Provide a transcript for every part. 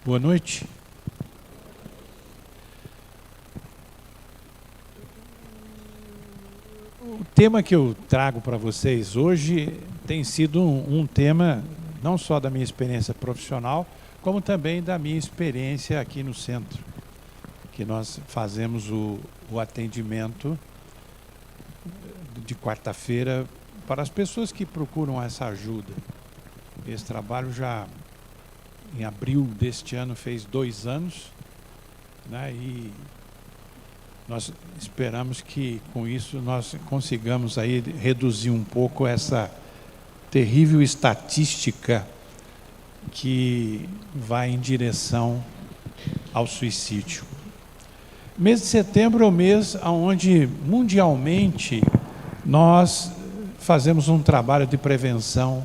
Boa noite. O tema que eu trago para vocês hoje tem sido um tema não só da minha experiência profissional, como também da minha experiência aqui no centro, que nós fazemos o atendimento de quarta-feira para as pessoas que procuram essa ajuda. Esse trabalho já em abril deste ano fez 2 anos, né? E nós esperamos que com isso nós consigamos aí reduzir um pouco essa terrível estatística que vai em direção ao suicídio. Mês de setembro é o mês onde mundialmente nós fazemos um trabalho de prevenção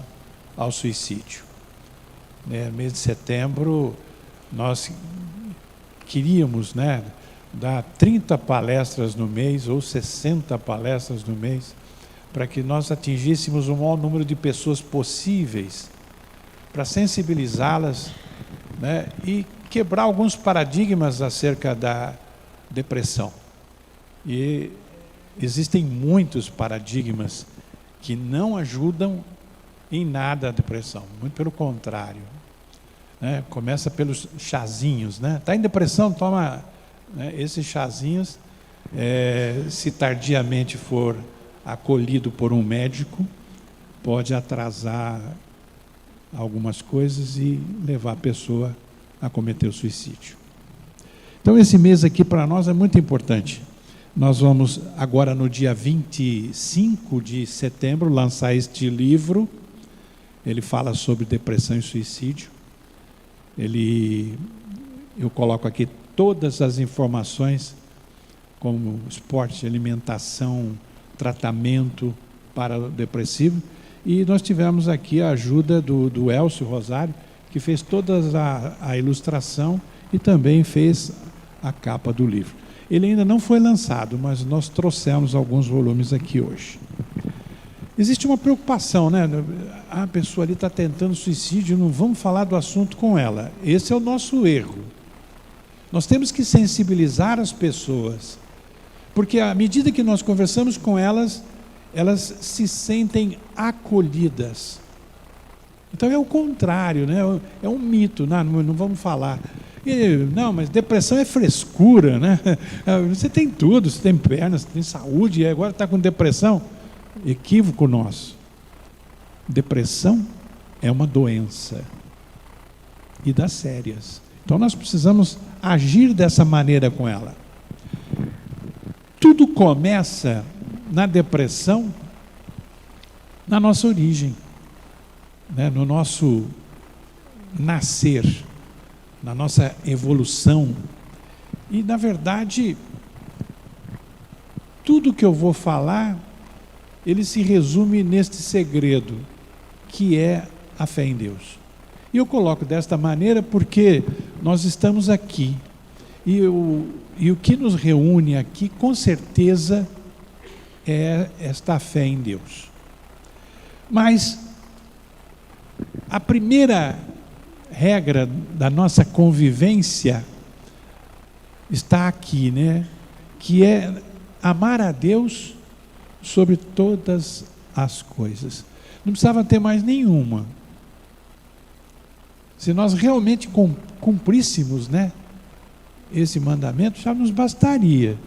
ao suicídio. Mês de setembro nós queríamos, dar 30 palestras no mês ou 60 palestras no mês, para que nós atingíssemos o maior número de pessoas possíveis, para sensibilizá-las, e quebrar alguns paradigmas acerca da depressão. E existem muitos paradigmas que não ajudam em nada a depressão, muito pelo contrário. Começa pelos chazinhos, Está em depressão, toma esses chazinhos. Se tardiamente for acolhido por um médico, pode atrasar algumas coisas e levar a pessoa a cometer o suicídio. Então esse mês aqui para nós é muito importante. Nós vamos agora no dia 25 de setembro lançar este livro. Ele fala sobre depressão e suicídio. Eu coloco aqui todas as informações, como esporte, alimentação, tratamento para o depressivo. E nós tivemos aqui a ajuda do Elcio Rosário, que fez toda a ilustração e também fez a capa do livro. Ele ainda não foi lançado, mas nós trouxemos alguns volumes aqui hoje. Existe uma preocupação, A pessoa ali está tentando suicídio, não vamos falar do assunto com ela. Esse é o nosso erro. Nós temos que sensibilizar as pessoas, porque à medida que nós conversamos com elas, elas se sentem acolhidas. Então é o contrário, É um mito, não vamos falar. Não, mas depressão é frescura, Você tem tudo, você tem pernas, você tem saúde, e agora está com depressão? Equívoco nosso. Depressão é uma doença, e das sérias. Então nós precisamos agir dessa maneira com ela. Tudo começa na depressão, na nossa origem, no nosso nascer, na nossa evolução. E, na verdade, tudo que eu vou falar, ele se resume neste segredo, que é a fé em Deus. E eu coloco desta maneira porque nós estamos aqui. E o que nos reúne aqui, com certeza, é esta fé em Deus. Mas a primeira regra da nossa convivência está aqui, que é amar a Deus sobre todas as coisas. Não precisava ter mais nenhuma. Se nós realmente cumpríssemos, esse mandamento, já nos bastaria.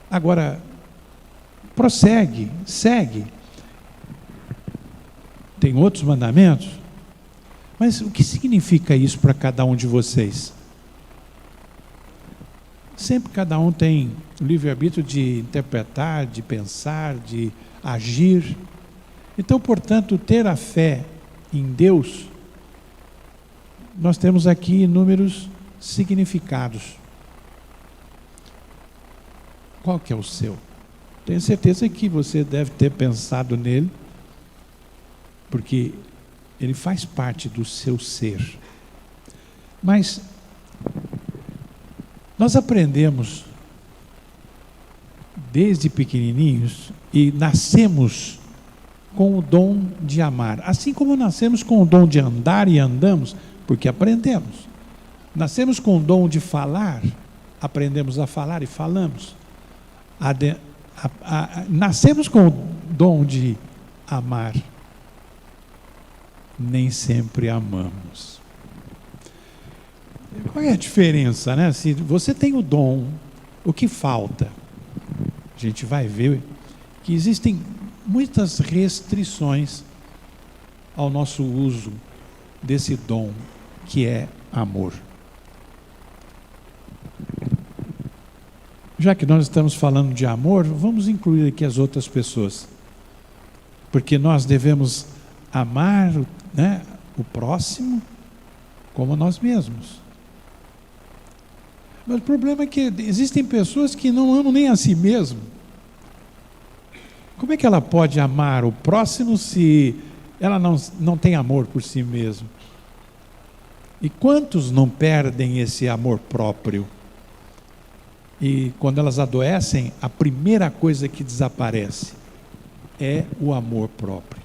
Agora, segue. Tem outros mandamentos? Mas o que significa isso para cada um de vocês? Sempre cada um tem o livre-arbítrio de interpretar, de pensar, de agir. Então, portanto, ter a fé em Deus, nós temos aqui inúmeros significados. Qual que é o seu? Tenho certeza que você deve ter pensado nele, porque ele faz parte do seu ser. Mas nós aprendemos desde pequenininhos e nascemos com o dom de amar. Assim como nascemos com o dom de andar e andamos, porque aprendemos. Nascemos com o dom de falar, aprendemos a falar e falamos. Nascemos com o dom de amar, nem sempre amamos. Qual é a diferença, né? Se você tem o dom, o que falta? A gente vai ver que existem muitas restrições ao nosso uso desse dom que é amor. Já que nós estamos falando de amor, vamos incluir aqui as outras pessoas, porque nós devemos amar, né, o próximo como nós mesmos. Mas o problema é que existem pessoas que não amam nem a si mesmo. Como é que ela pode amar o próximo se ela não tem amor por si mesma? E quantos não perdem esse amor próprio? E quando elas adoecem, a primeira coisa que desaparece é o amor próprio.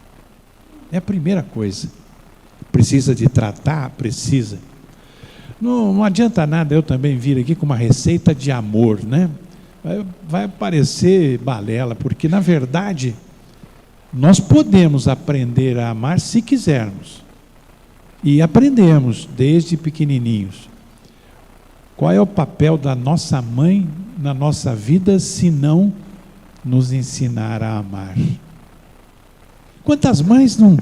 É a primeira coisa. Precisa de tratar? Precisa. Não adianta nada eu também vir aqui com uma receita de amor, né? Vai parecer balela, porque na verdade nós podemos aprender a amar se quisermos. E aprendemos desde pequenininhos. Qual é o papel da nossa mãe na nossa vida se não nos ensinar a amar? Quantas mães não,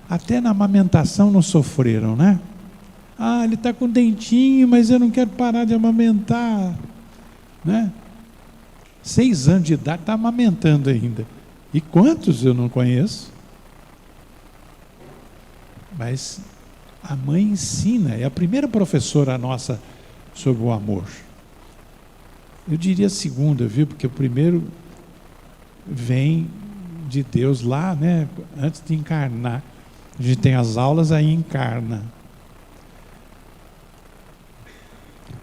até na amamentação não sofreram, né? Ah, ele está com dentinho, mas eu não quero parar de amamentar, né? 6 anos de idade, está amamentando ainda. E quantos eu não conheço? Mas a mãe ensina, é a primeira professora nossa sobre o amor. Eu diria a segunda, viu? Porque o primeiro vem de Deus lá, né? Antes de encarnar. A gente tem as aulas, aí encarna.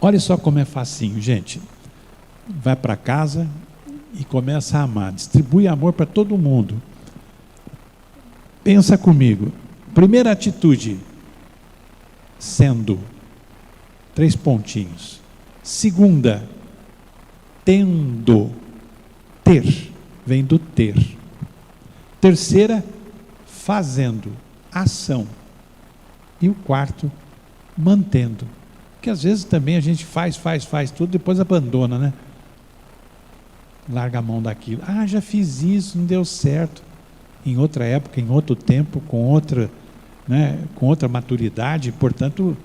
Olha só como é facinho, gente. Vai para casa e começa a amar. Distribui amor para todo mundo. Pensa comigo. Primeira atitude, sendo. 3 pontinhos. Segunda, tendo. Ter. Vem do ter. Terceira, fazendo. Ação. E o quarto, mantendo. Porque às vezes também a gente faz tudo, depois abandona, né? Larga a mão daquilo. Ah, já fiz isso, não deu certo. Em outra época, em outro tempo, com outra, né, com outra maturidade, portanto,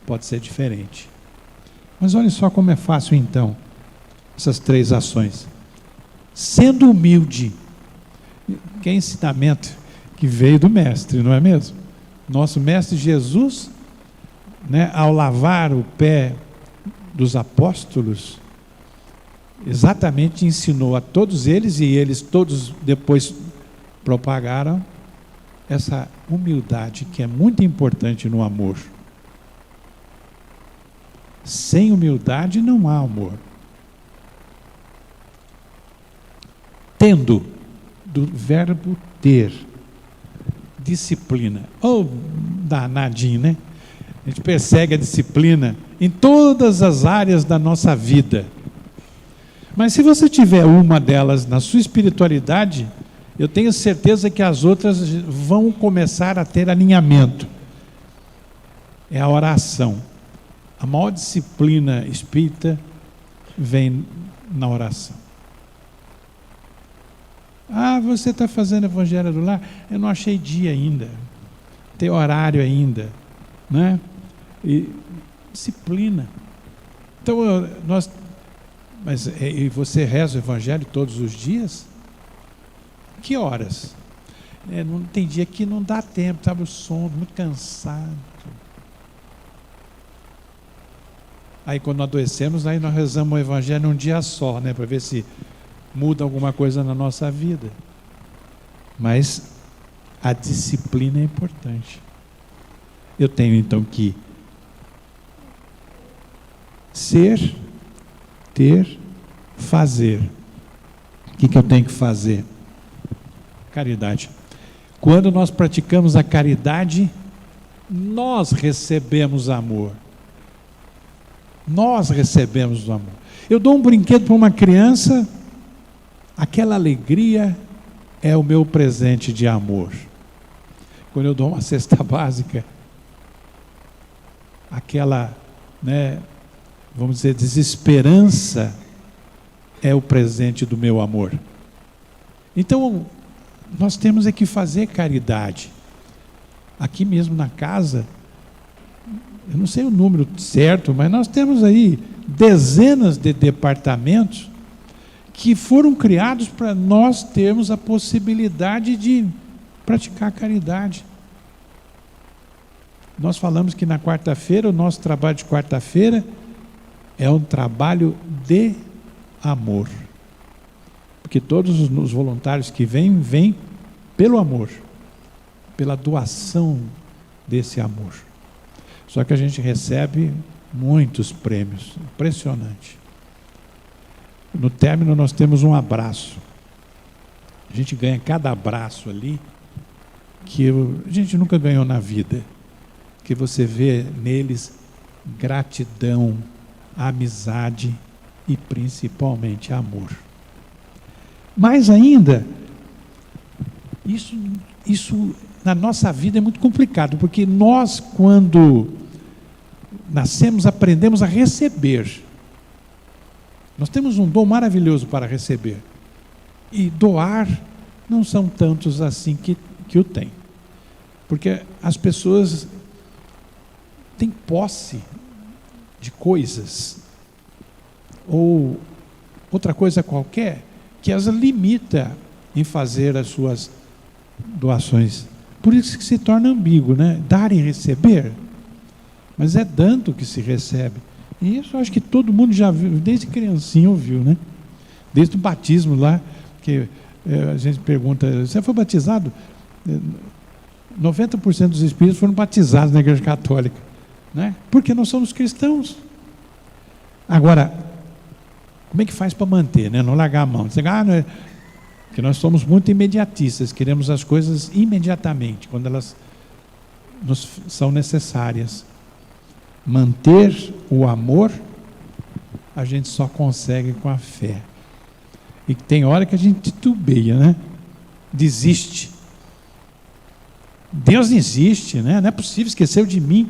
pode ser diferente. Mas olha só como é fácil então, essas 3 ações. Sendo humilde, que é ensinamento que veio do mestre, não é mesmo? Nosso mestre Jesus, né, ao lavar o pé dos apóstolos, exatamente ensinou a todos eles, e eles todos depois propagaram essa humildade que é muito importante no amor. Sem humildade não há amor. Tendo, do verbo ter, disciplina. Oh, danadinho, né? A gente persegue a disciplina em todas as áreas da nossa vida. Mas se você tiver uma delas na sua espiritualidade, eu tenho certeza que as outras vão começar a ter alinhamento. É a oração. A maior disciplina espírita vem na oração. Ah, você está fazendo Evangelho do Lar? Eu não achei dia ainda. Tem horário ainda, né? E disciplina. Então, e você reza o Evangelho todos os dias? Que horas? Não tem dia que não dá tempo, sabe? O sono, muito cansado. Aí quando adoecemos, aí nós rezamos o Evangelho um dia só, né? Para ver se muda alguma coisa na nossa vida. Mas a disciplina é importante. Eu tenho então que ser, ter, fazer. O que eu tenho que fazer? Caridade. Quando nós praticamos a caridade, Nós recebemos amor. Nós recebemos o amor. Eu dou um brinquedo para uma criança, aquela alegria é o meu presente de amor. Quando eu dou uma cesta básica, aquela, vamos dizer, desesperança é o presente do meu amor. Então, nós temos é que fazer caridade. Aqui mesmo na casa, eu não sei o número certo, mas nós temos aí dezenas de departamentos que foram criados para nós termos a possibilidade de praticar caridade. Nós falamos que na quarta-feira, o nosso trabalho de quarta-feira é um trabalho de amor. Porque todos os voluntários que vêm pelo amor, pela doação desse amor. Só que a gente recebe muitos prêmios, impressionante. No término nós temos um abraço. A gente ganha cada abraço ali que a gente nunca ganhou na vida. Que você vê neles gratidão, amizade e principalmente amor. Mais ainda, isso na nossa vida é muito complicado, porque nós, quando nascemos, aprendemos a receber. Nós temos um dom maravilhoso para receber. E doar não são tantos assim que o têm. Porque as pessoas têm posse de coisas, ou outra coisa qualquer, que as limita em fazer as suas doações. Por isso que se torna ambíguo, Dar e receber. Mas é dando que se recebe. E isso eu acho que todo mundo já viu, desde criancinha ouviu, Desde o batismo lá, que a gente pergunta, você foi batizado? 90% dos espíritos foram batizados na Igreja Católica, Porque nós somos cristãos. Agora, como é que faz para manter, Não largar a mão. Dizer, porque nós somos muito imediatistas, queremos as coisas imediatamente, quando elas nos são necessárias. Manter o amor, a gente só consegue com a fé. E tem hora que a gente titubeia, Desiste. Deus existe, Não é possível, esqueceu de mim.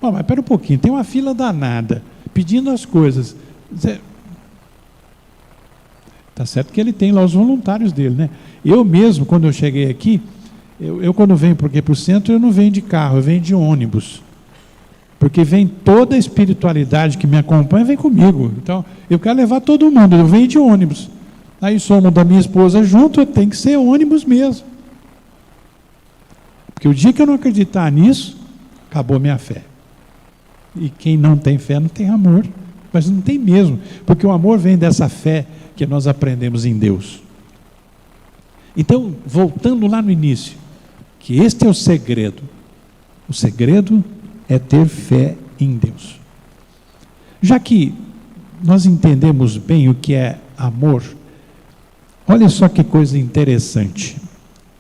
Bom, mas espera um pouquinho, tem uma fila danada, pedindo as coisas. Está certo que ele tem lá os voluntários dele, Eu mesmo, quando eu cheguei aqui, eu quando venho para o centro, eu não venho de carro, eu venho de ônibus. Porque vem toda a espiritualidade que me acompanha, vem comigo. Então, eu quero levar todo mundo, eu venho de ônibus. Aí somos da minha esposa junto, tem que ser ônibus mesmo. Porque o dia que eu não acreditar nisso, acabou minha fé. E quem não tem fé não tem amor. Mas não tem mesmo, porque o amor vem dessa fé que nós aprendemos em Deus. Então, voltando lá no início, que este é o segredo. O segredo é ter fé em Deus. Já que nós entendemos bem o que é amor, olha só que coisa interessante.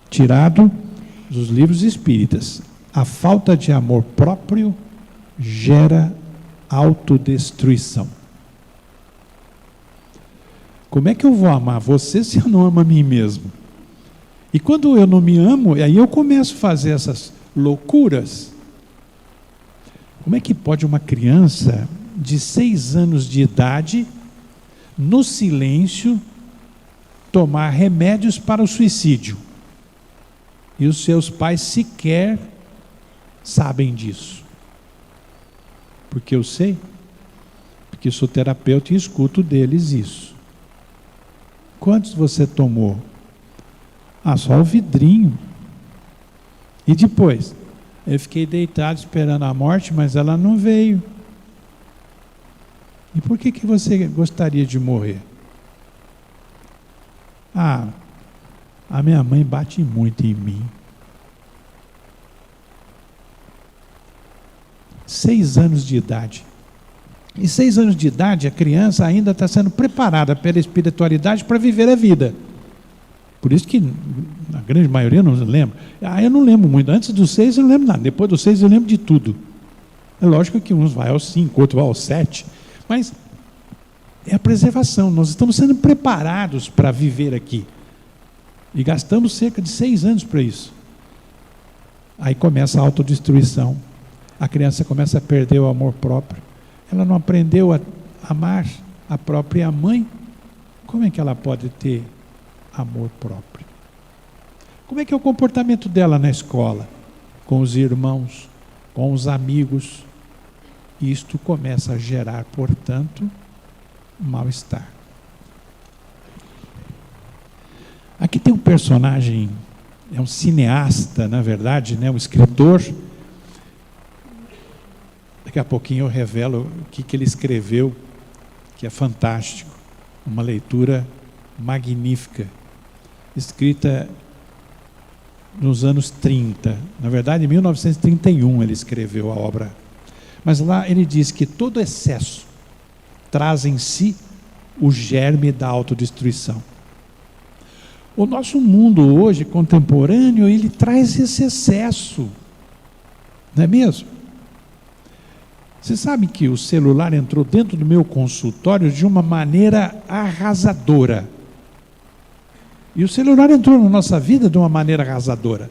Tirado dos livros espíritas, a falta de amor próprio gera autodestruição. Como é que eu vou amar você se eu não amo a mim mesmo? E quando eu não me amo, aí eu começo a fazer essas loucuras. Como é que pode uma criança de 6 anos de idade, no silêncio, tomar remédios para o suicídio? E os seus pais sequer sabem disso. Porque eu sei, porque sou terapeuta e escuto deles isso. Quantos você tomou? Só o vidrinho. E depois? Eu fiquei deitado esperando a morte, mas ela não veio. E por que você gostaria de morrer? A minha mãe bate muito em mim. 6 anos de idade. E 6 anos de idade, a criança ainda está sendo preparada pela espiritualidade para viver a vida. Por isso que grande maioria não lembro. Eu não lembro muito. Antes dos 6 eu não lembro nada. Depois dos 6 eu lembro de tudo. É lógico que uns vai aos 5, outro vai aos 7. Mas é a preservação. Nós estamos sendo preparados para viver aqui. E gastamos cerca de 6 anos para isso. Aí começa a autodestruição. A criança começa a perder o amor próprio. Ela não aprendeu a amar a própria mãe. Como é que ela pode ter amor próprio? Como é que é o comportamento dela na escola? Com os irmãos, com os amigos. Isto começa a gerar, portanto, mal-estar. Aqui tem um personagem, é um cineasta, na verdade, né, um escritor. Daqui a pouquinho eu revelo o que ele escreveu, que é fantástico. Uma leitura magnífica, escrita nos anos 30. Na verdade, em 1931 ele escreveu a obra. Mas lá ele diz que todo excesso traz em si o germe da autodestruição. O nosso mundo hoje, contemporâneo, ele traz esse excesso. Não é mesmo? Você sabe que o celular entrou dentro do meu consultório de uma maneira arrasadora. E o celular entrou na nossa vida de uma maneira arrasadora.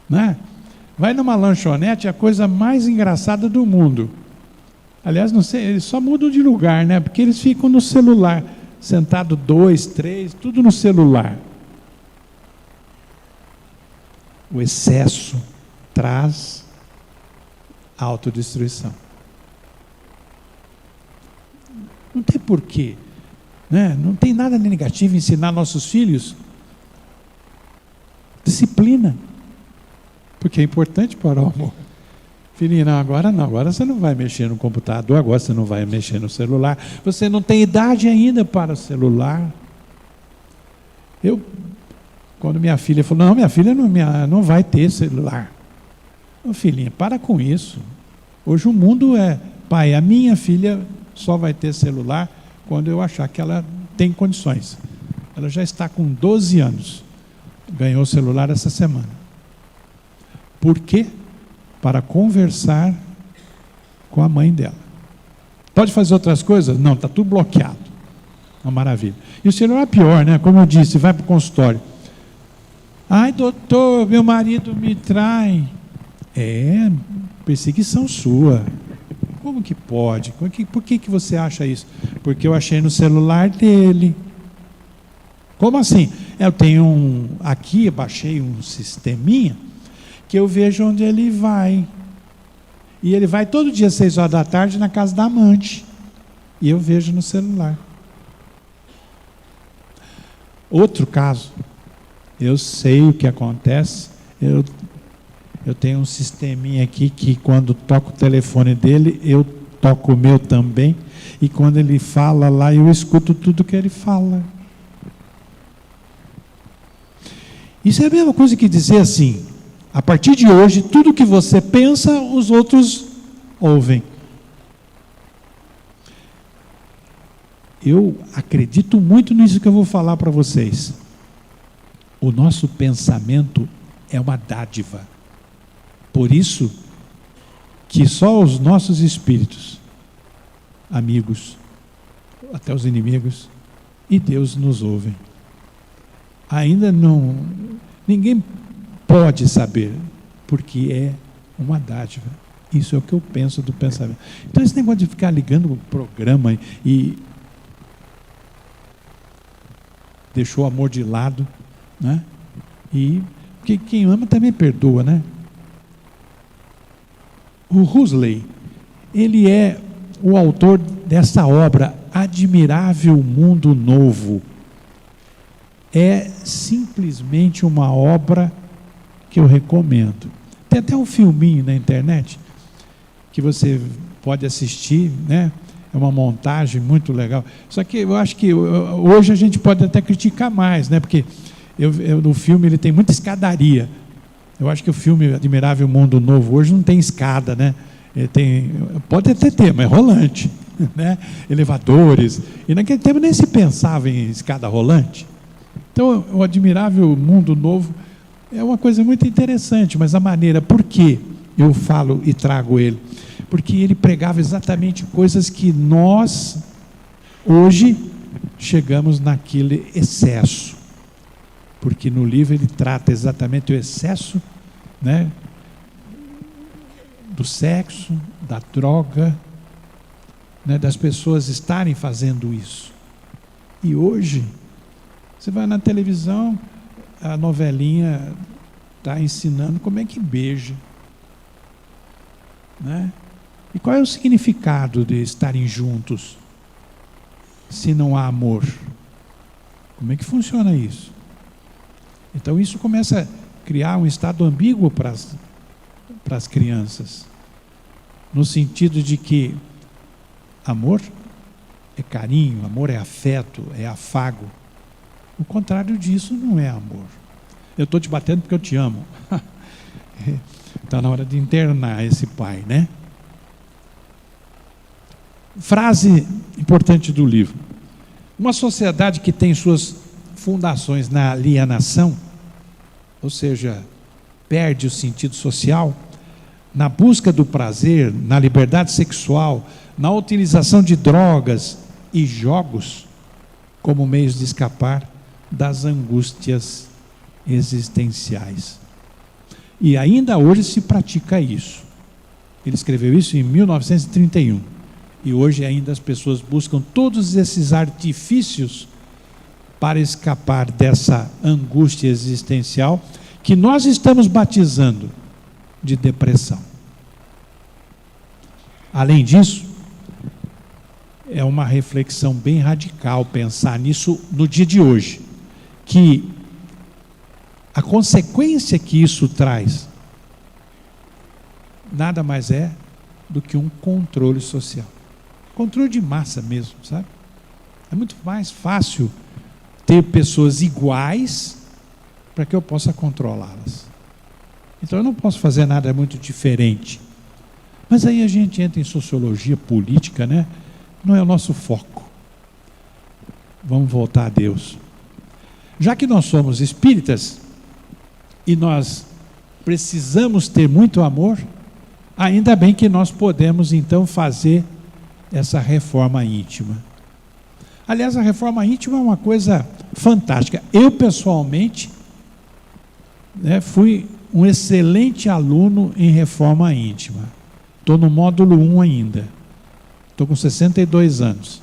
Né? Vai numa lanchonete, é a coisa mais engraçada do mundo. Aliás, não sei, eles só mudam de lugar, né? Porque eles ficam no celular, sentado 2, 3, tudo no celular. O excesso traz autodestruição. Não tem porquê, né? Não tem nada de negativo em ensinar nossos filhos disciplina, porque é importante para o amor. Filhinho, não, agora você não vai mexer no computador, agora você não vai mexer no celular, você não tem idade ainda para o celular. Quando minha filha falou, não, minha filha não vai ter celular. Ô, filhinha, para com isso. Hoje o mundo é, pai, a minha filha só vai ter celular quando eu achar que ela tem condições. Ela já está com 12 anos. Ganhou o celular essa semana. Por quê? Para conversar com a mãe dela. Pode fazer outras coisas? Não, está tudo bloqueado. Uma maravilha. E o celular é pior, né? Como eu disse, vai para o consultório. Ai, doutor, meu marido me trai. É perseguição sua. Como que pode? Por que você acha isso? Porque eu achei no celular dele. Como assim? Eu tenho aqui eu baixei um sisteminha que eu vejo onde ele vai. E ele vai todo dia às 6 horas da tarde na casa da amante. E eu vejo no celular. Outro caso. Eu sei o que acontece. Eu tenho um sisteminha aqui que quando toco o telefone dele, eu toco o meu também. E quando ele fala lá, eu escuto tudo que ele fala. Isso é a mesma coisa que dizer assim, a partir de hoje, tudo que você pensa, os outros ouvem. Eu acredito muito nisso que eu vou falar para vocês. O nosso pensamento é uma dádiva. Por isso que só os nossos espíritos, amigos, até os inimigos, e Deus nos ouvem. Ainda não, ninguém pode saber, porque é uma dádiva. Isso é o que eu penso do pensamento. Então esse negócio de ficar ligando o programa e deixou o amor de lado, né? E porque quem ama também perdoa, né? O Huxley, ele é o autor dessa obra, Admirável Mundo Novo. É simplesmente uma obra que eu recomendo. Tem até um filminho na internet que você pode assistir, né? É uma montagem muito legal. Só que eu acho que hoje a gente pode até criticar mais, né? Porque no filme ele tem muita escadaria. Eu acho que o filme Admirável Mundo Novo hoje não tem escada, né? Pode até ter, mas é rolante, né? Elevadores. E naquele tempo nem se pensava em escada rolante. Então, o Admirável Mundo Novo é uma coisa muito interessante, mas a maneira, por que eu falo e trago ele? Porque ele pregava exatamente coisas que nós, hoje, chegamos naquele excesso. Porque no livro ele trata exatamente o excesso, né, do sexo, da droga, né, das pessoas estarem fazendo isso. E hoje, você vai na televisão, a novelinha está ensinando como é que beija, né? E qual é o significado de estarem juntos se não há amor? Como é que funciona isso? Então isso começa a criar um estado ambíguo para as crianças, no sentido de que amor é carinho, amor é afeto, é afago. O contrário disso não é amor. Eu estou te batendo porque eu te amo. Está na hora de internar esse pai, né? Frase importante do livro. Uma sociedade que tem suas fundações na alienação, ou seja, perde o sentido social, na busca do prazer, na liberdade sexual, na utilização de drogas e jogos como meios de escapar das angústias existenciais. E ainda hoje se pratica isso. Ele escreveu isso em 1931. E hoje ainda as pessoas buscam todos esses artifícios para escapar dessa angústia existencial que nós estamos batizando de depressão. Além disso, é uma reflexão bem radical pensar nisso no dia de hoje, que a consequência que isso traz nada mais é do que um controle social. Controle de massa mesmo, sabe? É muito mais fácil ter pessoas iguais para que eu possa controlá-las. Então eu não posso fazer nada muito diferente. Mas aí a gente entra em sociologia política, né? Não é o nosso foco. Vamos voltar a Deus. Já que nós somos espíritas e nós precisamos ter muito amor, ainda bem que nós podemos então fazer essa reforma íntima. Aliás, a reforma íntima é uma coisa fantástica. Eu, pessoalmente, né, fui um excelente aluno em reforma íntima. Estou no módulo 1 ainda. Estou com 62 anos.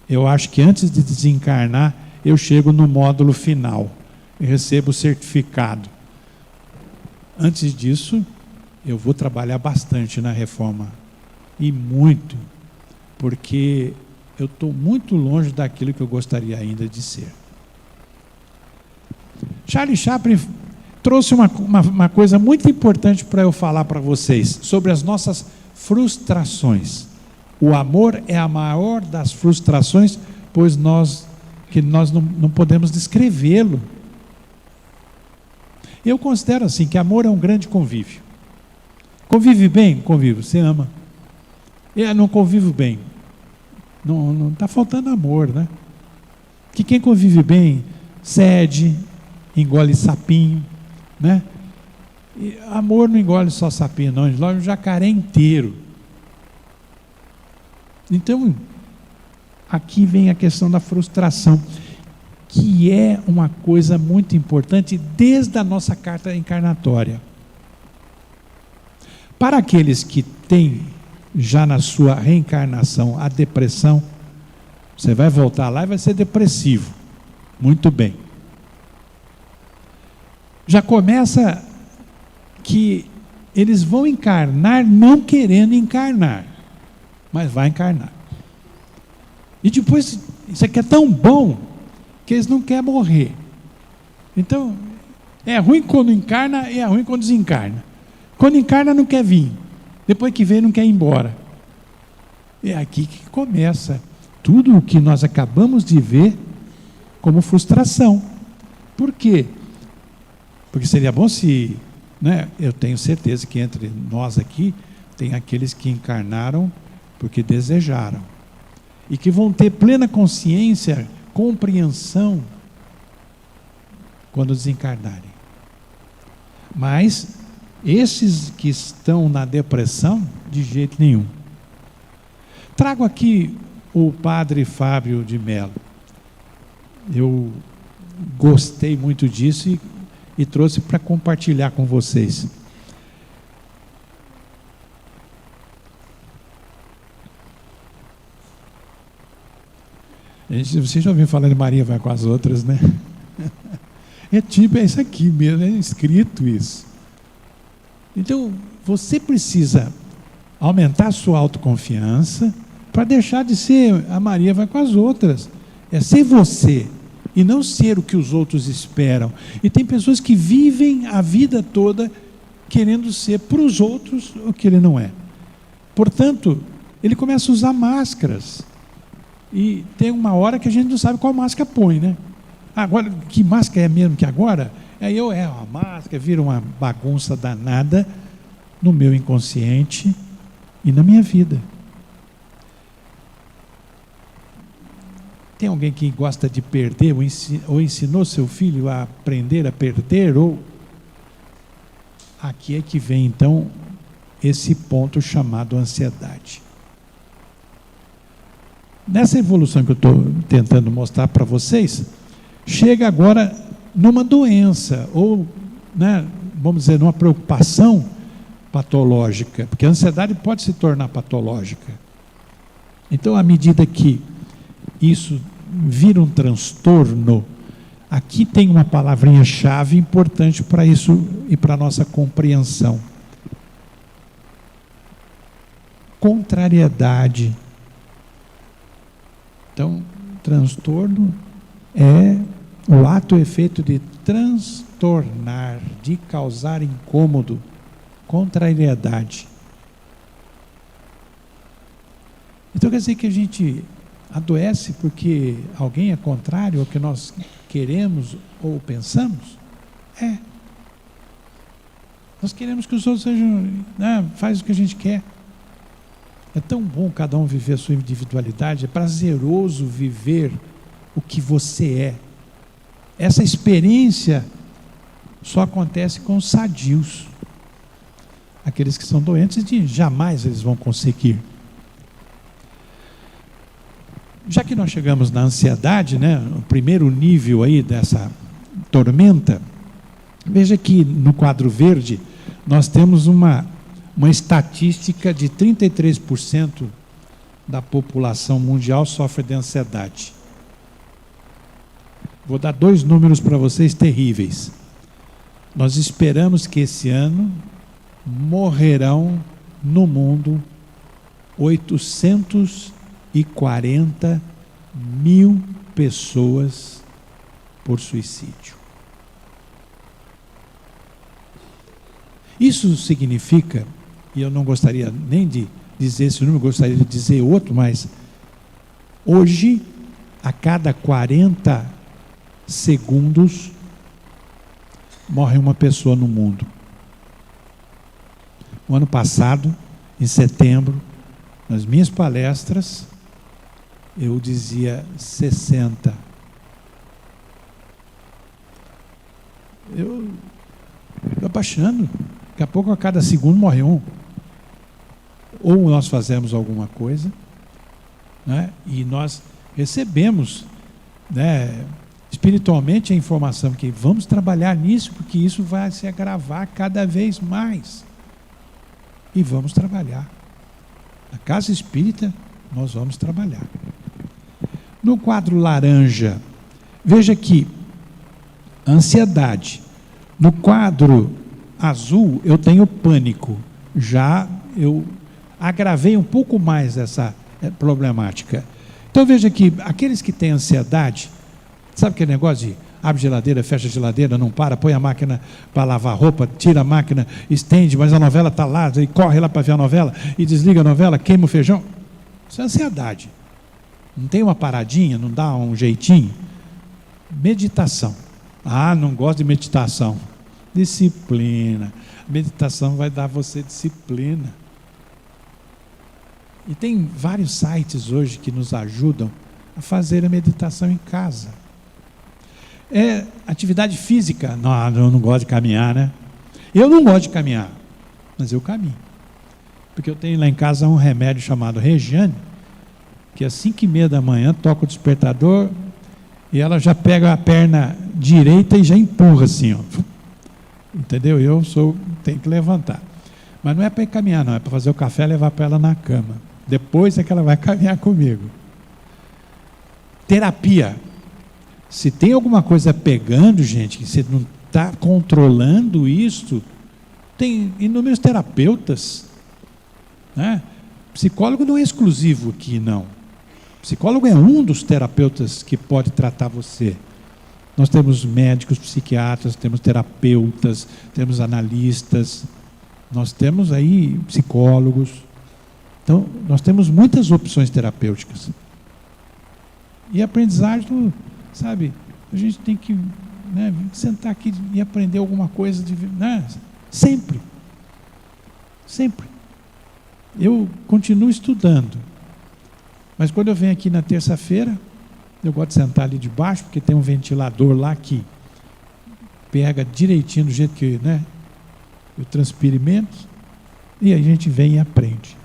Eu acho que antes de desencarnar, eu chego no módulo final e recebo o certificado. Antes disso, eu vou trabalhar bastante na reforma. E muito. Porque eu estou muito longe daquilo que eu gostaria ainda de ser. Charlie Chaplin trouxe uma coisa muito importante para eu falar para vocês, sobre as nossas frustrações. O amor é a maior das frustrações, pois nós não podemos descrevê-lo. Eu considero assim, que amor é um grande convívio. Convive bem? Convivo, você ama. Eu não convivo bem. Não está faltando amor, né? Que quem convive bem cede, engole sapinho, né? E amor não engole só sapinho, não, engole um jacaré inteiro. Então, aqui vem a questão da frustração, que é uma coisa muito importante desde a nossa carta encarnatória. Para aqueles que têm já na sua reencarnação a depressão, você vai voltar lá e vai ser depressivo. Muito bem. Já começa que eles vão encarnar não querendo encarnar, mas vai encarnar. E depois, isso aqui é tão bom que eles não querem morrer. Então, é ruim quando encarna e é ruim quando desencarna. Quando encarna não quer vir. Depois que vem não quer ir embora. É aqui que começa tudo o que nós acabamos de ver como frustração. Por quê? Porque seria bom se, né, eu tenho certeza que entre nós aqui tem aqueles que encarnaram porque desejaram. E que vão ter plena consciência, compreensão quando desencarnarem. Mas esses que estão na depressão, de jeito nenhum. Trago aqui o padre Fábio de Mello. Eu gostei muito disso e trouxe para compartilhar com vocês. Você já ouviu falar de Maria vai com as outras, né? É isso aqui mesmo, é escrito isso. Então, você precisa aumentar a sua autoconfiança para deixar de ser a Maria vai com as outras. É ser você e não ser o que os outros esperam. E tem pessoas que vivem a vida toda querendo ser para os outros o que ele não é. Portanto, ele começa a usar máscaras. E tem uma hora que a gente não sabe qual máscara põe, né? Agora, que máscara é mesmo que agora? Aí uma máscara, vira uma bagunça danada no meu inconsciente e na minha vida. Tem alguém que gosta de perder ou ensinou seu filho a aprender a perder? Ou aqui é que vem então esse ponto chamado ansiedade. Nessa evolução que eu estou tentando mostrar para vocês, chega agora numa doença, ou, né, vamos dizer, numa preocupação patológica, porque a ansiedade pode se tornar patológica. Então, à medida que isso vira um transtorno, aqui tem uma palavrinha-chave importante para isso e para a nossa compreensão. Contrariedade. Então, transtorno é o ato e efeito de transtornar, de causar incômodo, contrariedade. Então quer dizer que a gente adoece porque alguém é contrário ao que nós queremos ou pensamos? É. Nós queremos que os outros sejam, faz o que a gente quer. É tão bom cada um viver a sua individualidade, é prazeroso viver o que você é. Essa experiência só acontece com os sadios. Aqueles que são doentes, jamais eles vão conseguir. Já que nós chegamos na ansiedade, o primeiro nível aí dessa tormenta, veja que no quadro verde nós temos uma estatística de 33% da população mundial sofre de ansiedade. Vou dar 2 números para vocês terríveis. Nós esperamos que esse ano morrerão no mundo 840 mil pessoas por suicídio. Isso significa, e eu não gostaria nem de dizer esse número, gostaria de dizer outro, mas hoje, a cada 40 segundos, morre uma pessoa no mundo. O ano passado, em setembro, nas minhas palestras, eu dizia 60. Eu estou abaixando. Daqui a pouco, a cada segundo, morre um. Ou nós fazemos alguma coisa, e nós recebemos, espiritualmente a informação que vamos trabalhar nisso, porque isso vai se agravar cada vez mais. E vamos trabalhar. Na casa espírita, nós vamos trabalhar. No quadro laranja, veja que ansiedade. No quadro azul, eu tenho pânico. Já eu agravei um pouco mais essa problemática. Então veja que aqueles que têm ansiedade, sabe aquele negócio de abre geladeira, fecha geladeira, não para, põe a máquina para lavar roupa, tira a máquina, estende, mas a novela está lá, e corre lá para ver a novela, e desliga a novela, queima o feijão. Isso é ansiedade. Não tem uma paradinha, não dá um jeitinho? Meditação. Não gosto de meditação. Disciplina. Meditação vai dar a você disciplina. E tem vários sites hoje que nos ajudam a fazer a meditação em casa. É atividade física. Não, eu não gosto de caminhar, né? Eu não gosto de caminhar, mas eu caminho. Porque eu tenho lá em casa um remédio chamado Regiane, que às 5h30 da manhã toca o despertador e ela já pega a perna direita e já empurra assim, ó. Entendeu? Tenho que levantar. Mas não é para ir caminhar, não. É para fazer o café e levar para ela na cama. Depois é que ela vai caminhar comigo. Terapia. Se tem alguma coisa pegando, gente, que você não está controlando isso, tem inúmeros terapeutas, né? Psicólogo não é exclusivo aqui, não. Psicólogo é um dos terapeutas que pode tratar você. Nós temos médicos, psiquiatras, temos terapeutas, temos analistas, nós temos aí psicólogos. Então, nós temos muitas opções terapêuticas. E a aprendizagem, sabe, a gente tem que, né, sentar aqui e aprender alguma coisa, né, sempre. Sempre. Eu continuo estudando, mas quando eu venho aqui na terça-feira, eu gosto de sentar ali debaixo, porque tem um ventilador lá que pega direitinho do jeito que, né, eu transpiro menos, e a gente vem e aprende.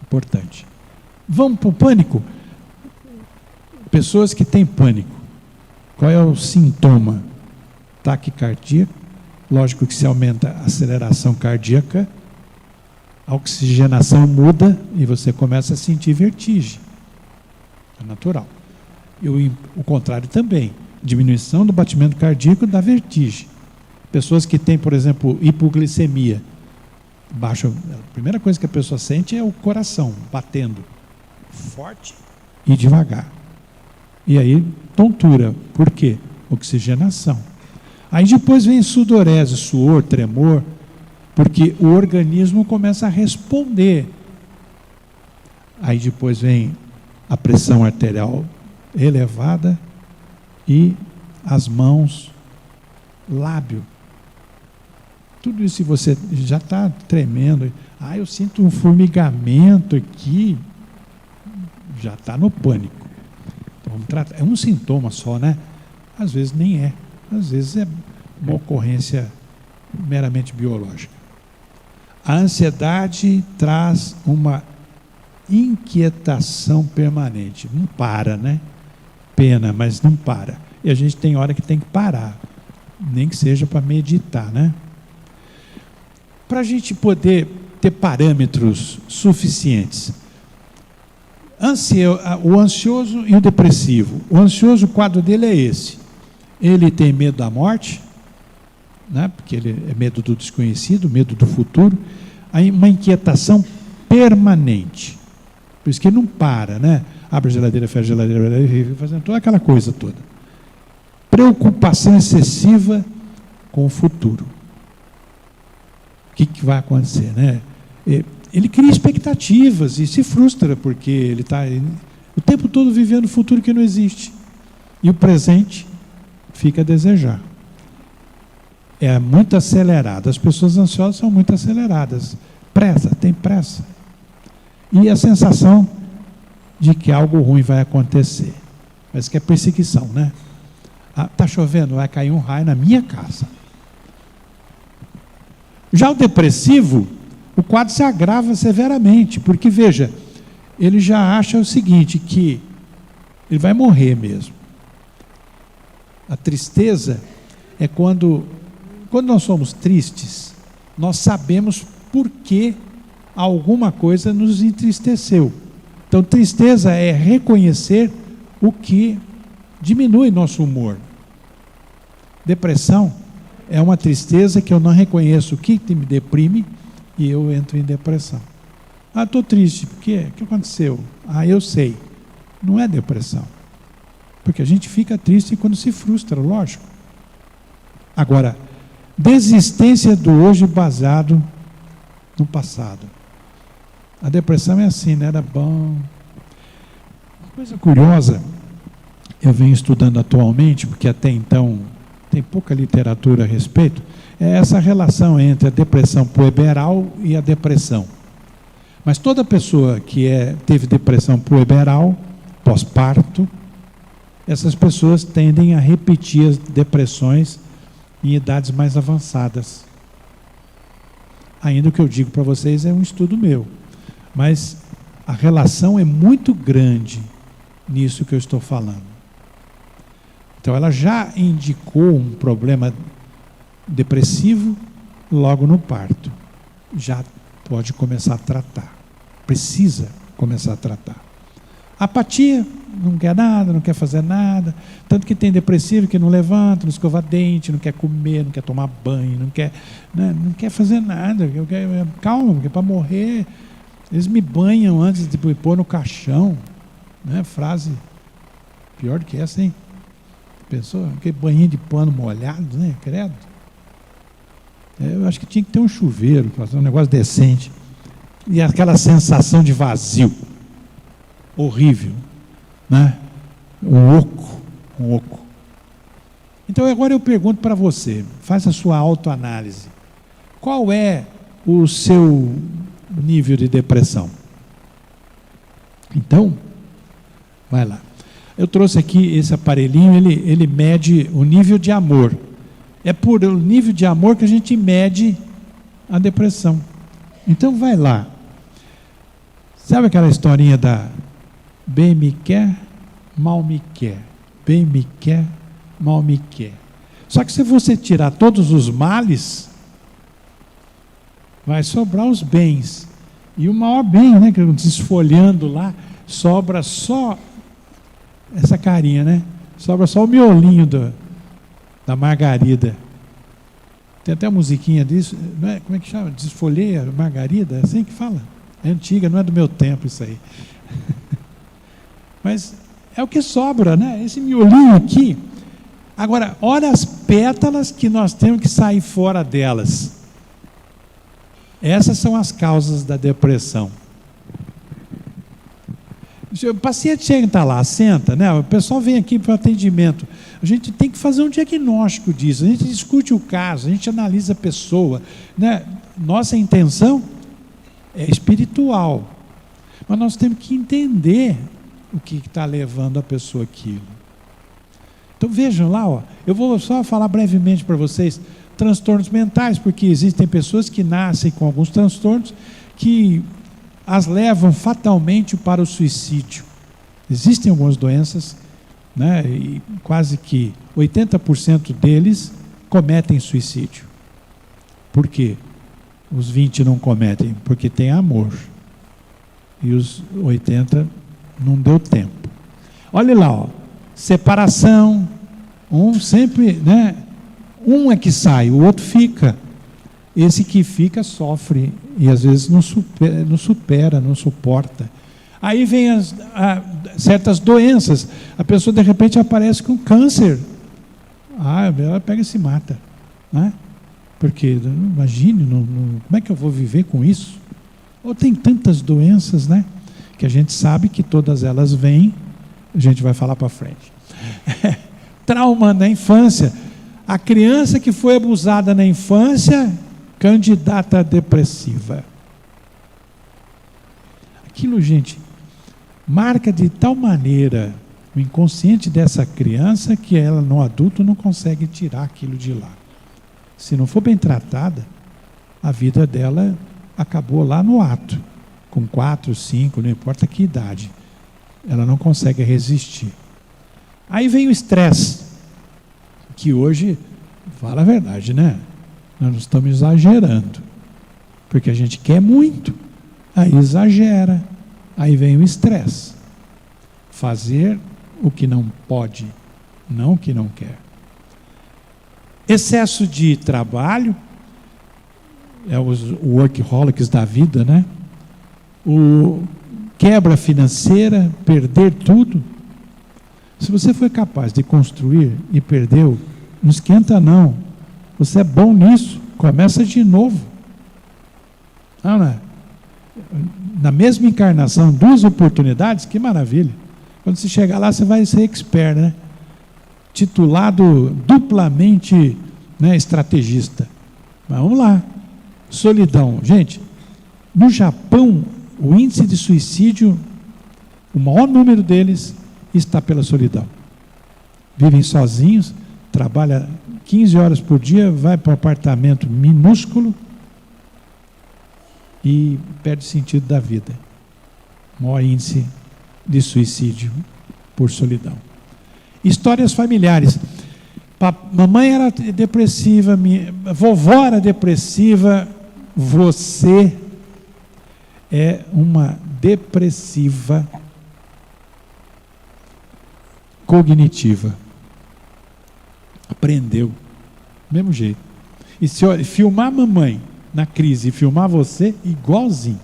Importante. Vamos para o pânico? Pessoas que têm pânico. Qual é o sintoma? Taquicardia. Lógico que se aumenta a aceleração cardíaca, a oxigenação muda e você começa a sentir vertigem. É natural. E o contrário também. Diminuição do batimento cardíaco dá vertigem. Pessoas que têm, por exemplo, hipoglicemia. A primeira coisa que a pessoa sente é o coração batendo forte e devagar. E aí, tontura. Por quê? Oxigenação. Aí depois vem sudorese, suor, tremor, porque o organismo começa a responder. Aí depois vem a pressão arterial elevada e as mãos, lábio. Tudo isso, se você já está tremendo, eu sinto um formigamento aqui, já está no pânico. Então, vamos tratar. É um sintoma só, né? Às vezes nem é. Às vezes é uma ocorrência meramente biológica. A ansiedade traz uma inquietação permanente. Não para, né? Pena, mas não para. E a gente tem hora que tem que parar. Nem que seja para meditar, né? Para a gente poder ter parâmetros suficientes. O ansioso e o depressivo. O ansioso, o quadro dele é esse. Ele tem medo da morte, né? Porque ele é medo do desconhecido, medo do futuro. Aí uma inquietação permanente. Por isso que ele não para, né? Abre a geladeira, fecha a geladeira, fazendo toda aquela coisa toda. Preocupação excessiva com o futuro. O que vai acontecer, né? Ele cria expectativas e se frustra, porque ele está o tempo todo vivendo o futuro que não existe. E o presente fica a desejar. É muito acelerado. As pessoas ansiosas são muito aceleradas. Pressa, tem pressa. E a sensação de que algo ruim vai acontecer. Mas que é perseguição, né? Está chovendo, vai cair um raio na minha casa. Já o depressivo, o quadro se agrava severamente, porque, veja, ele já acha o seguinte, que ele vai morrer mesmo. A tristeza é quando nós somos tristes, nós sabemos por que alguma coisa nos entristeceu. Então, tristeza é reconhecer o que diminui nosso humor. Depressão é uma tristeza que eu não reconheço o que me deprime e eu entro em depressão. Estou triste, por quê? O que aconteceu? Eu sei. Não é depressão. Porque a gente fica triste quando se frustra, lógico. Agora, desistência do hoje baseado no passado. A depressão é assim, né? Era bom. Uma coisa curiosa, eu venho estudando atualmente, porque até então tem pouca literatura a respeito, é essa relação entre a depressão puerperal e a depressão. Mas toda pessoa que teve depressão puerperal, pós-parto, essas pessoas tendem a repetir as depressões em idades mais avançadas. Ainda o que eu digo para vocês é um estudo meu, mas a relação é muito grande nisso que eu estou falando. Então ela já indicou um problema depressivo logo no parto. Já pode começar a tratar. Precisa começar a tratar. Apatia, não quer nada, não quer fazer nada. Tanto que tem depressivo que não levanta, não escova dente, não quer comer, não quer tomar banho, não quer fazer nada. Calma, porque para morrer, eles me banham antes de me pôr no caixão. Né? Frase pior do que essa, hein? Pensou? Aquele banhinho de pano molhado, né? Credo. Eu acho que tinha que ter um chuveiro, fazer um negócio decente. E aquela sensação de vazio. Horrível. Né? Um oco. Então agora eu pergunto para você, faça a sua autoanálise. Qual é o seu nível de depressão? Então, vai lá. Eu trouxe aqui esse aparelhinho, ele mede o nível de amor. É por o nível de amor que a gente mede a depressão. Então vai lá. Sabe aquela historinha da bem me quer, mal me quer. Bem me quer, mal me quer. Só que se você tirar todos os males, vai sobrar os bens. E o maior bem, né, que desfolhando lá, sobra só essa carinha, né? Sobra só o miolinho da margarida. Tem até a musiquinha disso, não é? Como é que chama? Desfolheia margarida, é assim que fala. É antiga, não é do meu tempo isso aí. Mas é o que sobra, né? Esse miolinho aqui. Agora, olha as pétalas que nós temos que sair fora delas. Essas são as causas da depressão. O paciente chega e está lá, senta, né? O pessoal vem aqui para o atendimento. A gente tem que fazer um diagnóstico disso. A gente discute o caso, a gente analisa a pessoa, né? Nossa intenção é espiritual. Mas nós temos que entender o que está levando a pessoa àquilo. Então vejam lá, ó, eu vou só falar brevemente para vocês transtornos mentais, porque existem pessoas que nascem com alguns transtornos que as levam fatalmente para o suicídio. Existem algumas doenças, né, e quase que 80% deles cometem suicídio. Por quê? Os 20 não cometem, porque tem amor. E os 80 não deu tempo. Olha lá, ó, separação, um sempre, né, um é que sai, o outro fica. Esse que fica sofre e às vezes não supera, não suporta. Aí vem certas doenças. A pessoa de repente aparece com câncer. Ela pega e se mata, né? Porque, imagine, como é que eu vou viver com isso? Ou tem tantas doenças, né? Que a gente sabe que todas elas vêm, a gente vai falar para frente. Trauma na infância. A criança que foi abusada na infância, candidata a depressiva. Aquilo, gente, marca de tal maneira o inconsciente dessa criança que ela, no adulto, não consegue tirar aquilo de lá. Se não for bem tratada, a vida dela acabou lá no ato, com 4, 5, não importa que idade. Ela não consegue resistir. Aí vem o estresse, que hoje, fala a verdade, né? Nós não estamos exagerando, porque a gente quer muito, aí exagera, aí vem o estresse. Fazer o que não pode, não o que não quer. Excesso de trabalho, é os workaholics da vida, né? O quebra financeira, perder tudo. Se você foi capaz de construir e perdeu, não esquenta não. Você é bom nisso, começa de novo. Não é? Na mesma encarnação, 2 oportunidades, que maravilha. Quando você chegar lá, você vai ser expert, né? Titulado duplamente, né, estrategista. Mas vamos lá. Solidão. Gente, no Japão, o índice de suicídio, o maior número deles está pela solidão. vivem sozinhos, trabalha 15 horas por dia, vai para um apartamento minúsculo e perde sentido da vida. Maior índice de suicídio por solidão. Histórias familiares. Mamãe era depressiva, vovó era depressiva, você é uma depressiva cognitiva. Aprendeu. Do mesmo jeito. E se olha, filmar a mamãe na crise e filmar você, igualzinho.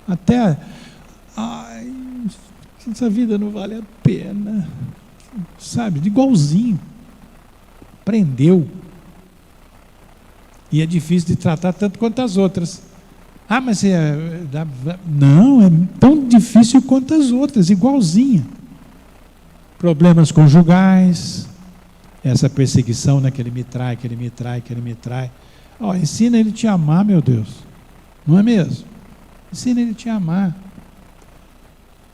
Até, ai, essa vida não vale a pena. Sabe, igualzinho. Aprendeu. E é difícil de tratar tanto quanto as outras. Ah, mas não, é tão difícil quanto as outras, igualzinha. Problemas conjugais, essa perseguição, né, que ele me trai, que ele me trai, que ele me trai. Oh, ensina ele a te amar, meu Deus. Não é mesmo? Ensina ele a te amar.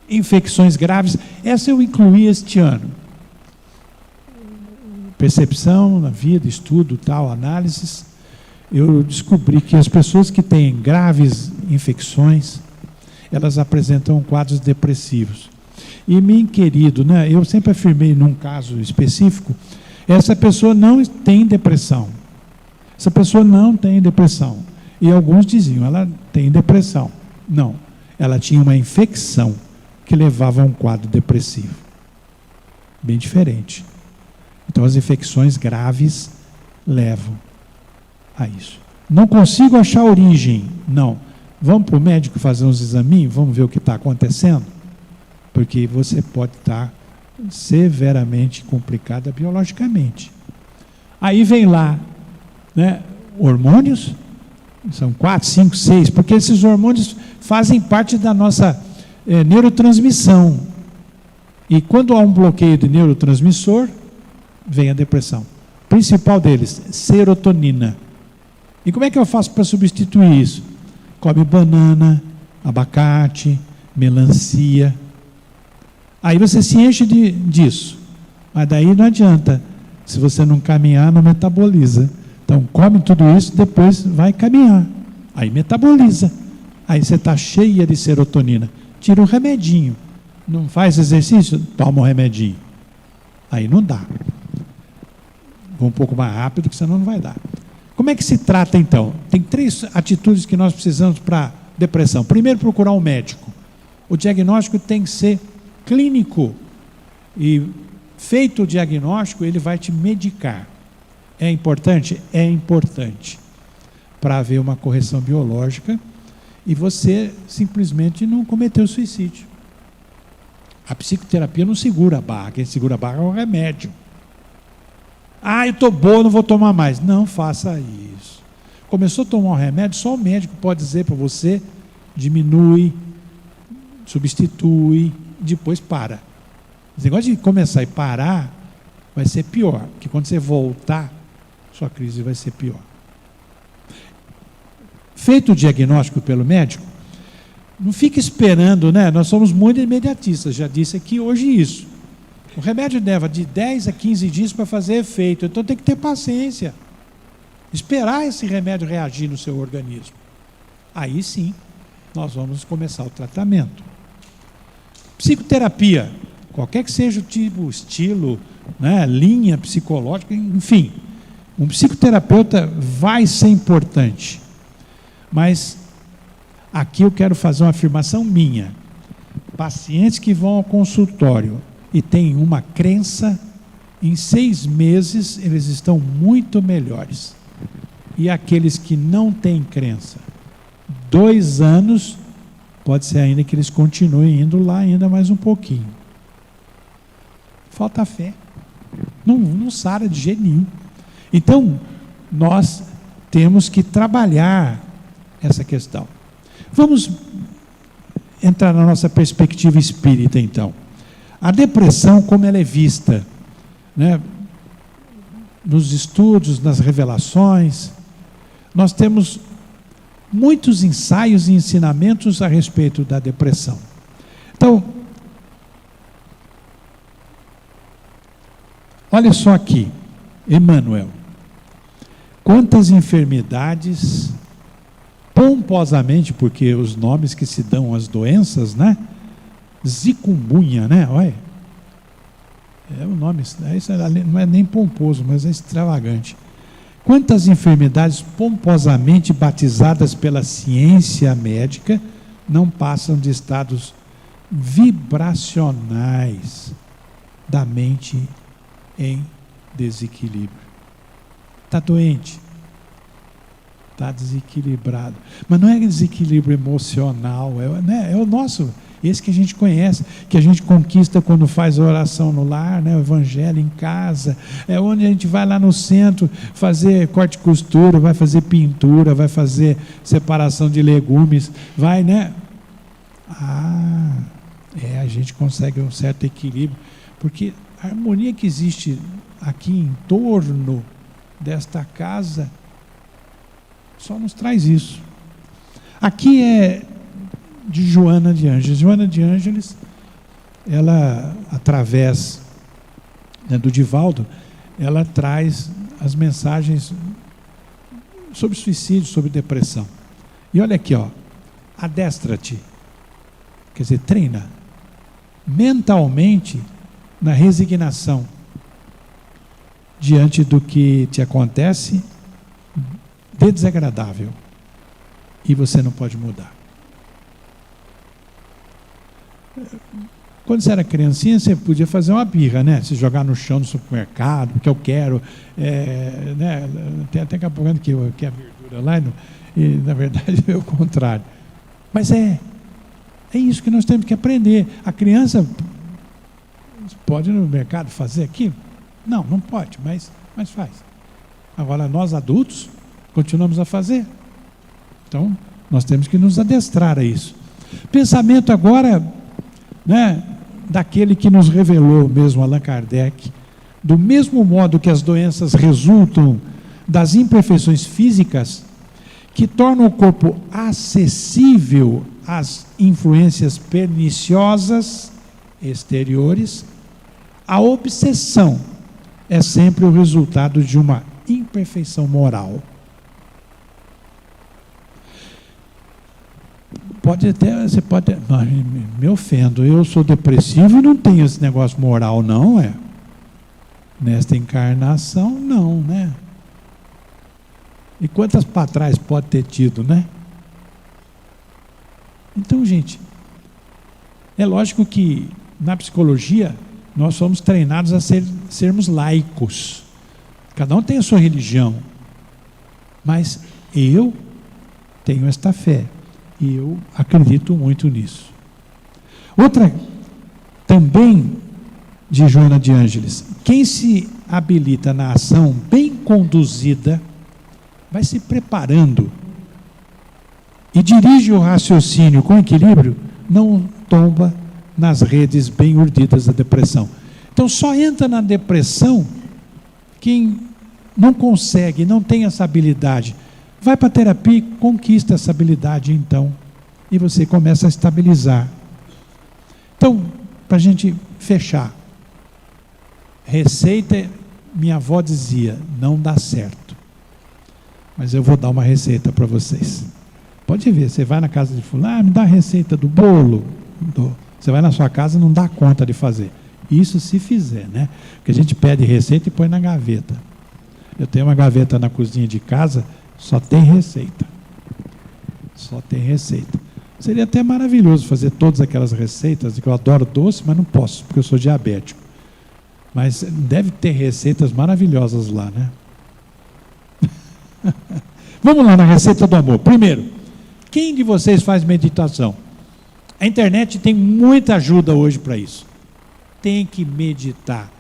Infecções graves, essa eu incluí este ano. Percepção na vida, estudo, tal, análises. Eu descobri que as pessoas que têm graves infecções, elas apresentam quadros depressivos. E, meu querido, né, eu sempre afirmei num caso específico, essa pessoa não tem depressão. Essa pessoa não tem depressão. E alguns diziam, ela tem depressão. Não, ela tinha uma infecção que levava a um quadro depressivo. Bem diferente. Então, as infecções graves levam a isso. Não consigo achar a origem. Não. Vamos para o médico fazer uns examinhos, vamos ver o que está acontecendo? Porque você pode estar severamente complicada biologicamente. Aí vem lá, né, hormônios, são 4, 5, 6, porque esses hormônios fazem parte da nossa neurotransmissão. E quando há um bloqueio de neurotransmissor, vem a depressão. O principal deles, serotonina. E como é que eu faço para substituir isso? Come banana, abacate, melancia. Aí você se enche disso. Mas daí não adianta. Se você não caminhar, não metaboliza. Então come tudo isso, depois vai caminhar. Aí metaboliza. Aí você está cheia de serotonina. Tira um remedinho. Não faz exercício? Toma um remedinho. Aí não dá. Vou um pouco mais rápido, que senão não vai dar. Como é que se trata então? Tem 3 atitudes que nós precisamos para depressão. Primeiro, procurar um médico. O diagnóstico tem que ser clínico. E feito o diagnóstico, ele vai te medicar. É importante? É importante. Para haver uma correção biológica e você simplesmente não cometeu suicídio. A psicoterapia não segura a barra. Quem segura a barra é o remédio. Ah, eu estou boa, não vou tomar mais. Não faça isso. Começou a tomar um remédio, só o médico pode dizer para você, diminui, substitui, depois para. Esse negócio de começar e parar vai ser pior, porque quando você voltar, sua crise vai ser pior. Feito o diagnóstico pelo médico, não fique esperando, né? Nós somos muito imediatistas, já disse aqui hoje isso. O remédio leva de 10 a 15 dias para fazer efeito, então tem que ter paciência. Esperar esse remédio reagir no seu organismo. Aí sim, nós vamos começar o tratamento. Psicoterapia, qualquer que seja o tipo, estilo, né, linha psicológica, enfim. Um psicoterapeuta vai ser importante. Mas aqui eu quero fazer uma afirmação minha. Pacientes que vão ao consultório e têm uma crença, em 6 meses eles estão muito melhores. E aqueles que não têm crença, 2 anos, pode ser ainda que eles continuem indo lá ainda mais um pouquinho. Falta fé. Não sara de jeito nenhum. Então, nós temos que trabalhar essa questão. Vamos entrar na nossa perspectiva espírita, então. A depressão, como ela é vista, né, nos estudos, nas revelações, nós temos muitos ensaios e ensinamentos a respeito da depressão. Então, Olha só aqui, Emmanuel. Quantas enfermidades, pomposamente, porque os nomes que se dão às doenças, né? Zikungunya, né? Olha. É o nome, isso não é nem pomposo, mas é extravagante. Quantas enfermidades pomposamente batizadas pela ciência médica não passam de estados vibracionais da mente em desequilíbrio? Está doente, está desequilibrado. Mas não é desequilíbrio emocional, é o nosso, esse que a gente conhece, que a gente conquista quando faz oração no lar, né, o evangelho em casa, é onde a gente vai lá no centro fazer corte e costura, vai fazer pintura, vai fazer separação de legumes, vai, né? A gente consegue um certo equilíbrio, porque a harmonia que existe aqui em torno desta casa só nos traz isso. Aqui é de Joana de Ângeles. Joana de Ângeles, ela, através, né, do Divaldo, ela traz as mensagens sobre suicídio, sobre depressão. E olha aqui, ó, adestra-te, quer dizer, treina mentalmente na resignação diante do que te acontece de desagradável e você não pode mudar. Quando você era criancinha, você podia fazer uma birra, né? Se jogar no chão no supermercado, porque eu quero, né? Tem até capogando que a verdura lá, e na verdade é o contrário. Mas é isso que nós temos que aprender. A criança pode ir no mercado fazer aquilo? Não pode, mas faz. Agora, nós adultos, continuamos a fazer. Então, nós temos que nos adestrar a isso. Pensamento agora, né, daquele que nos revelou mesmo, Allan Kardec, do mesmo modo que as doenças resultam das imperfeições físicas, que tornam o corpo acessível às influências perniciosas exteriores, a obsessão é sempre o resultado de uma imperfeição moral. Você pode, me ofendo, eu sou depressivo e não tenho esse negócio moral, não, nesta encarnação, não, né? E quantas para trás pode ter tido, né? Então, gente, é lógico que na psicologia nós somos treinados a sermos laicos. Cada um tem a sua religião. Mas eu tenho esta fé. E eu acredito muito nisso. Outra, também de Joana de Ângeles. Quem se habilita na ação bem conduzida, vai se preparando e dirige o raciocínio com equilíbrio, não tomba nas redes bem urdidas da depressão. Então só entra na depressão quem não consegue, não tem essa habilidade. Vai para a terapia e conquista essa habilidade então, e você começa a estabilizar. Então, para a gente fechar, receita, minha avó dizia, não dá certo. Mas eu vou dar uma receita para vocês. Pode ver, você vai na casa de fulano, me dá a receita do bolo. Você vai na sua casa e não dá conta de fazer. Isso se fizer, né? Porque a gente pede receita e põe na gaveta. Eu tenho uma gaveta na cozinha de casa, só tem receita. Só tem receita. Seria até maravilhoso fazer todas aquelas receitas, que eu adoro doce, mas não posso, porque eu sou diabético. Mas deve ter receitas maravilhosas lá, né? Vamos lá na receita do amor. Primeiro, quem de vocês faz meditação? A internet tem muita ajuda hoje para isso. Tem que meditar.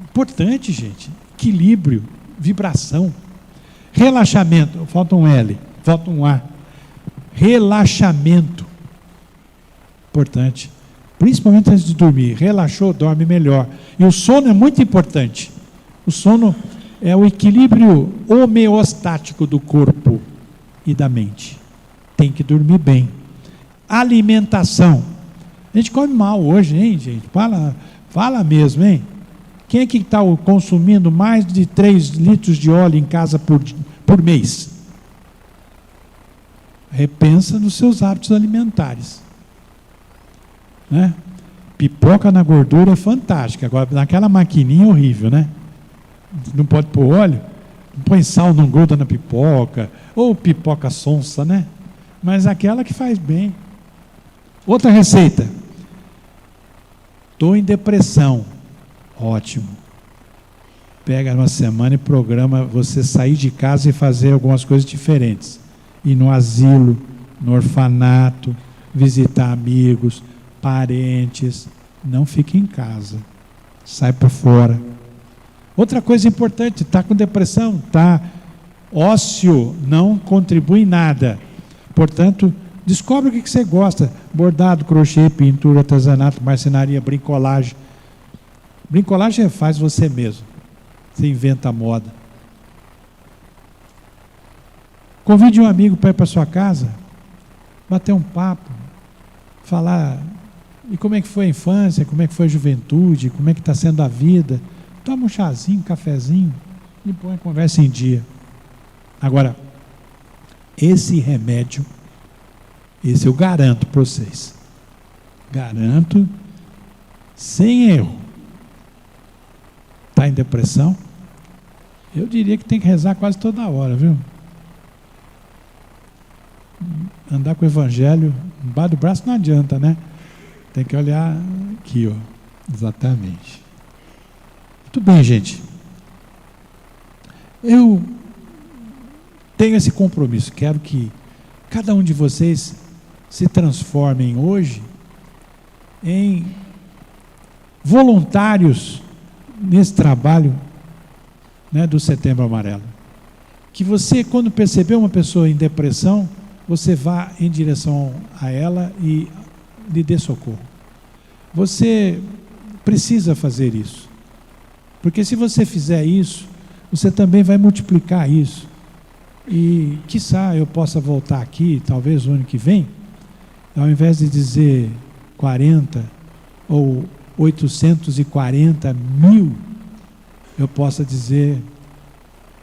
Importante, gente. Equilíbrio, vibração, relaxamento. Falta um L, falta um A. Relaxamento. Importante. Principalmente antes de dormir. Relaxou, dorme melhor. E o sono é muito importante. O sono é o equilíbrio homeostático do corpo e da mente. Tem que dormir bem. Alimentação. A gente come mal hoje, hein, gente? Fala mesmo, hein? Quem é que está consumindo mais de 3 litros de óleo em casa por mês? Repensa nos seus hábitos alimentares. Né? Pipoca na gordura é fantástica. Agora, naquela maquininha é horrível, né? Não pode pôr óleo, não põe sal, não gruda na pipoca, ou pipoca sonsa, né? Mas aquela que faz bem. Outra receita. Estou em depressão. Ótimo. Pega uma semana e programa você sair de casa e fazer algumas coisas diferentes. Ir no asilo, no orfanato, visitar amigos, parentes. Não fique em casa. Sai para fora. Outra coisa importante, está com depressão, está ócio, não contribui em nada. Portanto, descobre o que você gosta. Bordado, crochê, pintura, artesanato, marcenaria, bricolagem. Bricolagem faz você mesmo. Você inventa a moda. Convide um amigo para ir para sua casa, bater um papo, falar, e como é que foi a infância, como é que foi a juventude, como é que está sendo a vida. Toma um chazinho, um cafezinho e põe a conversa em dia. Agora, esse remédio, esse eu garanto para vocês. Garanto, sem erro. Está em depressão? Eu diria que tem que rezar quase toda hora, viu? Andar com o evangelho embaixo do braço não adianta, né? Tem que olhar aqui, ó. Exatamente. Muito bem, gente. Eu tenho esse compromisso. Quero que cada um de vocês se transformem hoje em voluntários nesse trabalho, né, do Setembro Amarelo. Que você, quando perceber uma pessoa em depressão, você vá em direção a ela e lhe dê socorro. Você precisa fazer isso. Porque se você fizer isso, você também vai multiplicar isso. E, quiçá, eu possa voltar aqui, talvez o ano que vem, ao invés de dizer 40 ou 840 mil, eu possa dizer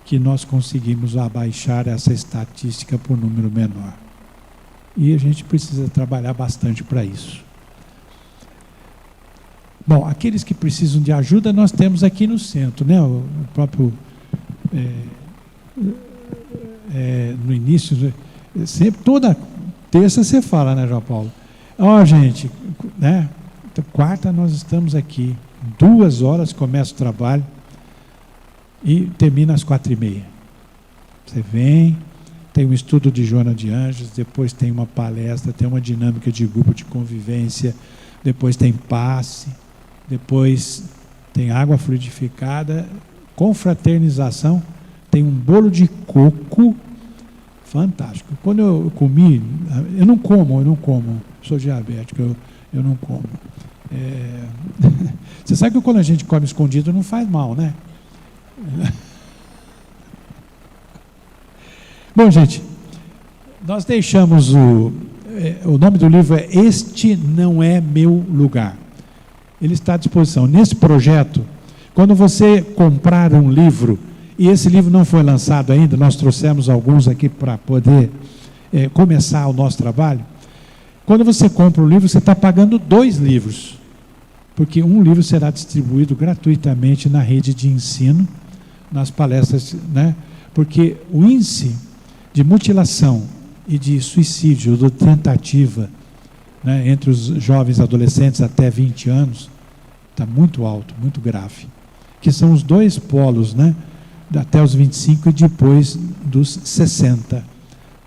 que nós conseguimos abaixar essa estatística por um número menor. E a gente precisa trabalhar bastante para isso. Bom, aqueles que precisam de ajuda, nós temos aqui no centro, né? O próprio, no início, sempre, toda terça você fala, né, João Paulo? Ó, gente, né? Quarta nós estamos aqui, 2 horas começa o trabalho e termina às 4h30. Você vem, tem um estudo de Joana de Anjos, depois tem uma palestra, tem uma dinâmica de grupo de convivência, depois tem passe, depois tem água fluidificada, confraternização, tem um bolo de coco fantástico. Quando eu comi, eu não como, sou diabético, eu não como. Você sabe que quando a gente come escondido não faz mal, né? Bom, gente, nós deixamos o nome do livro é Este Não É Meu Lugar. Ele está à disposição. Nesse projeto, quando você comprar um livro, e esse livro não foi lançado ainda, nós trouxemos alguns aqui para poder começar o nosso trabalho. Quando você compra um livro, você está pagando 2 livros, porque um livro será distribuído gratuitamente na rede de ensino, nas palestras, né? Porque o índice de mutilação e de suicídio, de tentativa, né, entre os jovens adolescentes até 20 anos, está muito alto, muito grave. Que são os 2 polos, né? Até os 25 e depois dos 60.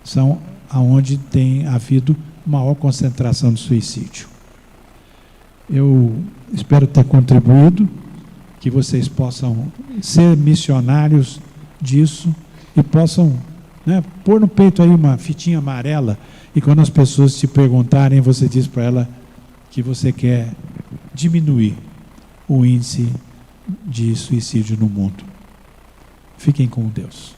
São aonde tem havido maior concentração de suicídio. Eu espero ter contribuído, que vocês possam ser missionários disso e possam, né, pôr no peito aí uma fitinha amarela e quando as pessoas te perguntarem, você diz para ela que você quer diminuir o índice de suicídio no mundo. Fiquem com Deus.